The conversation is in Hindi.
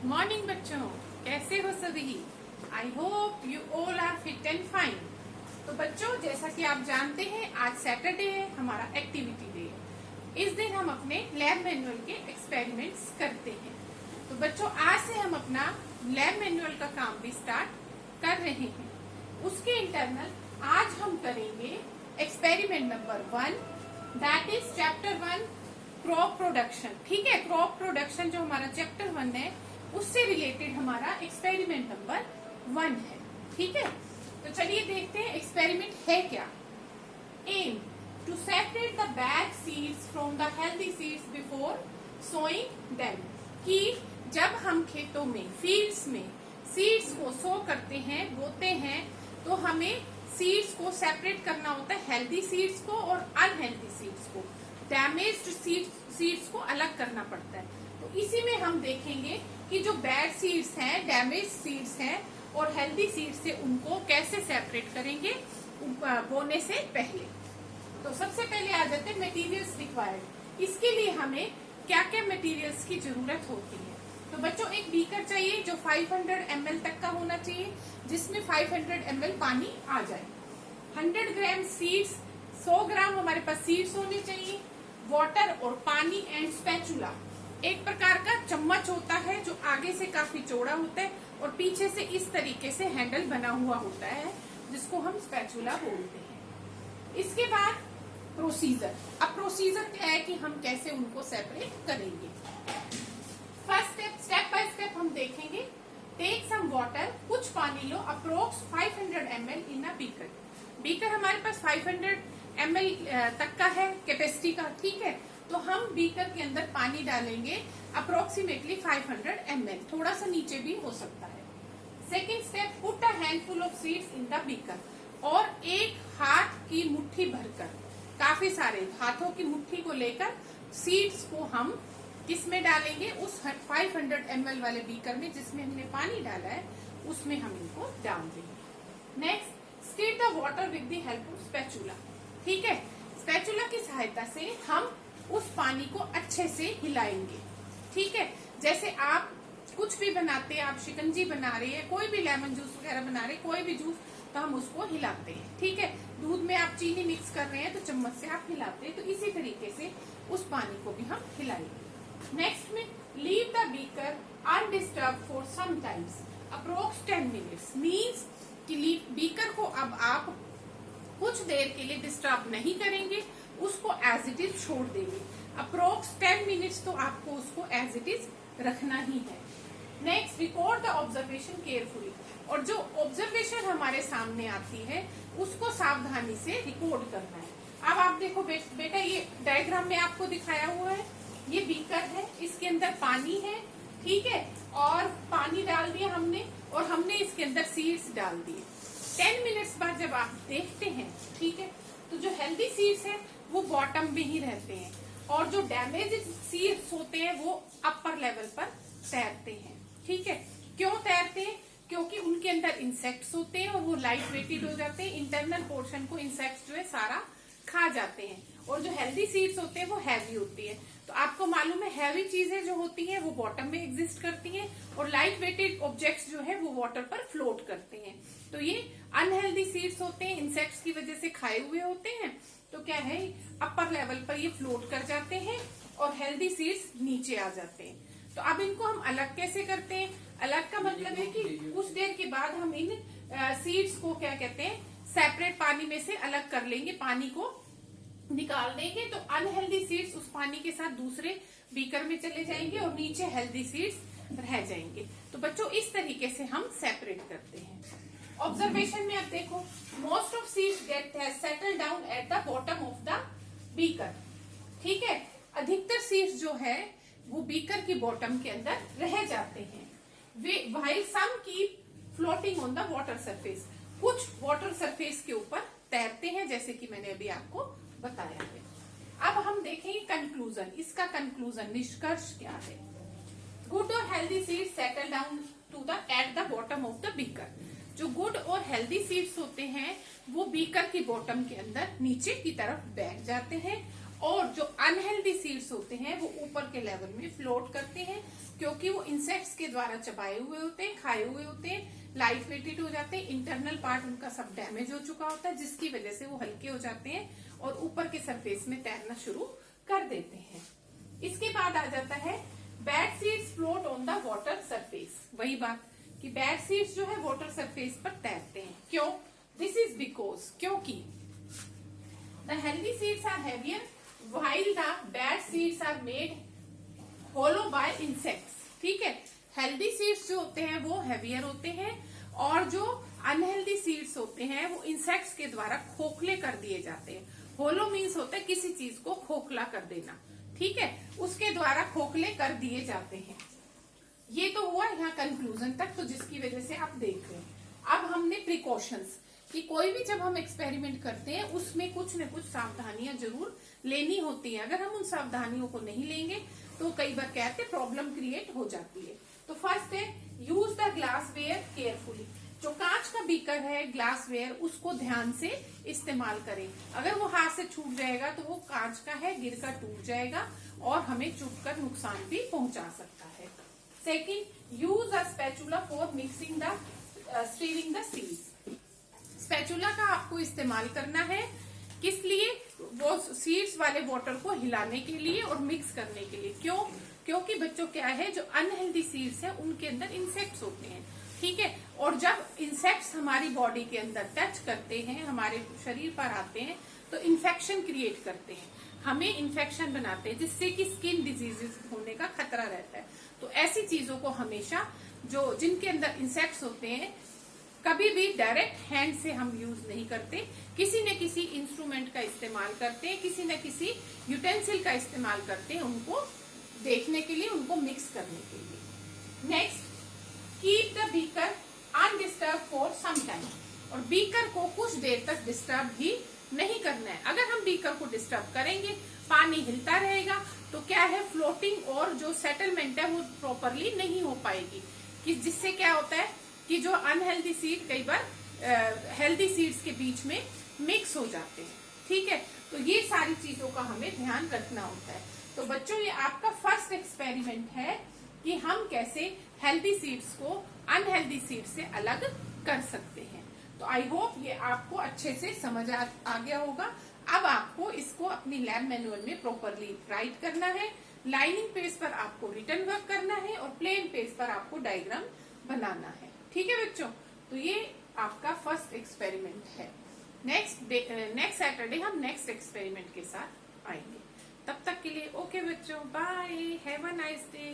मॉर्निंग बच्चों, कैसे हो सभी। I hope you all are fit and fine. तो बच्चों, जैसा कि आप जानते हैं आज सैटरडे है, हमारा एक्टिविटी डे है। इस दिन हम अपने लैब मैनुअल के एक्सपेरिमेंट्स करते हैं। तो बच्चों, आज से हम अपना लैब मैनुअल का काम भी स्टार्ट कर रहे हैं। उसके इंटरनल आज हम करेंगे experiment number 1, that is chapter 1 crop production. ठीक है, क्रॉप प्रोडक्शन जो हमारा चैप्टर 1 है उससे रिलेटेड हमारा एक्सपेरिमेंट नंबर 1 है। ठीक है, तो चलिए देखते हैं एक्सपेरिमेंट है क्या। Aim to separate the bad seeds from the healthy seeds before sowing them. कि जब हम खेतों में, फील्ड्स में सीड्स को सो करते हैं, बोते हैं, तो हमें सीड्स को सेपरेट करना होता है, हेल्दी सीड्स को और अनहेल्दी सीड्स को, डैमेज्ड सीड्स को अलग करना पड़ता है। तो इसी में हम देखेंगे कि जो बैड सीड्स हैं, डैमेज सीड्स हैं और हेल्दी सीड्स से उनको कैसे सेपरेट करेंगे बोने से पहले। तो सबसे पहले आ जाते हैं मटेरियल्स रिक्वायर्ड। इसके लिए हमें क्या क्या मटेरियल्स की जरूरत होती है। तो बच्चों, एक बीकर चाहिए जो 500 ml तक का होना चाहिए, जिसमें 500 ml पानी आ जाए। 100 ग्राम सीड्स, 100 ग्राम हमारे पास सीड्स होने चाहिए। वाटर और पानी एंड स्पैचुला, एक प्रकार का चम्मच होता है जो आगे से काफी चौड़ा होता है और पीछे से इस तरीके से हैंडल बना हुआ होता है, जिसको हम स्पैचुला बोलते हैं। इसके बाद प्रोसीजर। अब प्रोसीजर क्या है कि हम कैसे उनको सेपरेट करेंगे। फर्स्ट स्टेप बाय स्टेप हम देखेंगे। टेक सम वाटर, कुछ पानी लो, approx 500 ml in a beaker. Beaker हमारे पास 500 ml तक का है कैपेसिटी का। ठीक है, तो हम बीकर के अंदर पानी डालेंगे अप्रोक्सीमेटली 500 ml, थोड़ा सा नीचे भी हो सकता है। Second step, put a handful of seeds in the beaker. और एक हाथ की मुट्ठी भरकर, काफी सारे हाथों की मुट्ठी को लेकर सीड्स को हम किसमें डालेंगे, उस 500 ml वाले बीकर में जिसमें हमने पानी डाला है, उसमें हम इनको डाल देंगे। Next, stir the water with the help of spatula. ठीक है, स्पैचुला की सहायता से हम उस पानी को अच्छे से हिलाएंगे। ठीक है, जैसे आप कुछ भी बनाते हैं, आप शिकंजी बना रहे हैं, कोई भी लेमन जूस वगैरह बना रहे हैं, कोई भी जूस, तो हम उसको हिलाते हैं। ठीक है, दूध में आप चीनी मिक्स कर रहे हैं तो चम्मच से आप हिलाते हैं, तो इसी तरीके से उस पानी को भी हम हिलाएंगे। नेक्स्ट में, leave the beaker undisturbed for some times approx 10 minutes. Means कि बीकर को अब आप कुछ देर के लिए डिस्टर्ब नहीं करेंगे, उसको एज इट इज छोड़ देंगे। अप्रोक्स 10 मिनट्स तो आपको उसको एज इट इज रखना ही है। Next, record the observation carefully. और जो ऑब्जर्वेशन हमारे सामने आती है उसको सावधानी से रिकॉर्ड करना है। अब आप देखो बेटा, ये डायग्राम में आपको दिखाया हुआ है, ये बीकर है, इसके अंदर पानी है। ठीक है, और पानी डाल दिया हमने और हमने इसके अंदर सीड्स डाल दिए। 10 मिनट्स बाद जब आप देखते हैं, ठीक है, तो जो हेल्दी सीड्स हैं वो बॉटम में ही रहते हैं और जो डैमेज सीड्स होते हैं वो अपर लेवल पर तैरते हैं। ठीक है, क्यों तैरते हैं? क्योंकि उनके अंदर इंसेक्ट्स होते हैं और वो लाइट वेटेड हो जाते हैं। इंटरनल पोर्शन को इंसेक्ट्स जो है सारा खा जाते हैं और जो हेल्दी सीड्स होते हैं वो हैवी होती है। तो आपको मालूम है, हैवी चीजें जो होती हैं वो बॉटम में एग्जिस्ट करती हैं और लाइट वेटेड ऑब्जेक्ट्स जो है वो वाटर पर फ्लोट करते हैं। तो ये अनहेल्दी सीड्स होते हैं, इंसेक्ट्स की वजह से खाए हुए होते हैं, तो क्या है, अपर लेवल पर ये फ्लोट कर जाते हैं और हेल्दी सीड्स नीचे आ जाते हैं। तो अब इनको हम अलग कैसे करते हैं? अलग का मतलब है कि कुछ देर के बाद हम इन सीड्स को क्या कहते हैं, सेपरेट पानी में से अलग कर लेंगे, पानी को निकाल देंगे, तो अनहेल्दी सीड्स उस पानी के साथ दूसरे बीकर में चले जाएंगे और नीचे हेल्दी सीड्स रह जाएंगे। तो बच्चों, इस तरीके से हम सेपरेट करते हैं। ऑब्जर्वेशन में आप देखो, most of seeds get settle down eight the bottom of the beaker. ठीक है, अधिकतर सीड्स जो है वो बीकर की बॉटम के अंदर रह जाते हैं। While some keep floating on the water surface, कुछ वाटर सरफेस के ऊपर तैरते हैं, जैसे कि मैंने अभी आपको बताया है। अब हम देखेंगे कंक्लूजन। इसका कंक्लूजन, निष्कर्ष क्या है? गुड और healthy seeds settle down to the at the bottom of the beaker. जो गुड और हेल्दी सीड्स होते हैं वो बीकर की बॉटम के अंदर नीचे की तरफ बैठ जाते हैं और जो अनहेल्दी सीड्स होते हैं वो ऊपर के लेवल में फ्लोट करते हैं, क्योंकि वो इंसेक्ट्स के द्वारा चबाए हुए होते हैं, खाए हुए होते हैं, लाइट वेटेड हो जाते हैं, इंटरनल पार्ट उनका सब डैमेज हो चुका होता है, जिसकी वजह से वो हल्के हो जाते हैं और ऊपर के सरफेस में तैरना शुरू कर देते हैं। इसके बाद आ जाता है bad seeds float on the water surface. वही बात कि बैड सीड्स जो है वाटर सरफेस पर तैरते हैं। क्यों? दिस इज बिकॉज, क्योंकि the healthy seeds are heavier while the bad seeds are made hollow by insects। ठीक है, हेल्दी सीड्स जो होते हैं वो हेवियर होते हैं और जो अनहेल्दी सीड्स होते हैं वो इंसेक्ट्स के द्वारा खोखले कर दिए जाते हैं। होलो मीन्स होता है किसी चीज को खोखला कर देना, ठीक है, उसके द्वारा खोखले कर दिए जाते हैं। ये तो हुआ यहाँ कंक्लूजन तक, तो जिसकी वजह से आप देख रहे हैं। अब हमने प्रिकॉशंस कि कोई भी जब हम एक्सपेरिमेंट करते हैं उसमें कुछ न कुछ सावधानियां जरूर लेनी होती है। अगर हम उन सावधानियों को नहीं लेंगे तो कई बार कहते प्रॉब्लम क्रिएट हो जाती है। तो फर्स्ट है use the glassware carefully. जो कांच का बीकर है, ग्लास वेयर, उसको ध्यान से इस्तेमाल करें। अगर वो हाथ से छूट जाएगा तो वो कांच का है, गिर कर टूट जाएगा और हमें चुभकर नुकसान भी पहुंचा सकता है। Second, use a spatula for mixing the steering the seeds. Spatula का आपको इस्तेमाल करना है, किस लिए? वो सीड्स वाले वाटर को हिलाने के लिए और मिक्स करने के लिए। क्यों? क्योंकि बच्चों क्या है, जो अनहेल्दी सीड्स है उनके अंदर इंसेक्ट्स होते हैं, ठीक है, और जब इंसेक्ट्स हमारी बॉडी के अंदर टच करते हैं, हमारे शरीर पर आते हैं तो इन्फेक्शन क्रिएट करते हैं, हमें इन्फेक्शन बनाते हैं, जिससे कि स्किन डिजीजेस होने का खतरा रहता है। तो ऐसी चीजों को हमेशा जो जिनके अंदर इंसेक्ट्स होते हैं कभी भी डायरेक्ट हैंड से हम यूज नहीं करते, किसी न किसी इंस्ट्रूमेंट का इस्तेमाल करते हैं, किसी न किसी यूटेंसिल का इस्तेमाल करते हैं उनको देखने के लिए, उनको मिक्स करने के लिए। Next, keep the beaker undisturbed for some time. और बीकर को कुछ देर तक डिस्टर्ब भी नहीं करना है। अगर हम बीकर को डिस्टर्ब करेंगे, पानी हिलता रहेगा तो क्या है, फ्लोटिंग और जो सेटलमेंट है वो प्रॉपरली नहीं हो पाएगी, कि जिससे क्या होता है कि जो अनहेल्दी सीड कई बार हेल्दी सीड्स के बीच में मिक्स हो जाते हैं, ठीक है। तो ये सारी चीजों का हमें ध्यान रखना होता है। तो बच्चों ये आपका फर्स्ट एक्सपेरिमेंट है कि हम कैसे हेल्दी सीड्स को अनहेल्दी सीड से अलग कर सकते हैं। तो आई होप ये आपको अच्छे से समझ आ गया होगा। अब आपको इसको अपनी लैब मैनुअल में प्रॉपरली राइट करना है, लाइनिंग पेज पर आपको रिटन वर्क करना है और प्लेन पेज पर आपको डायग्राम बनाना है, ठीक है बच्चों। तो ये आपका फर्स्ट एक्सपेरिमेंट है। नेक्स्ट सैटरडे हम नेक्स्ट एक्सपेरिमेंट के साथ आएंगे। तब तक के लिए ओके बच्चों, bye, have a nice day.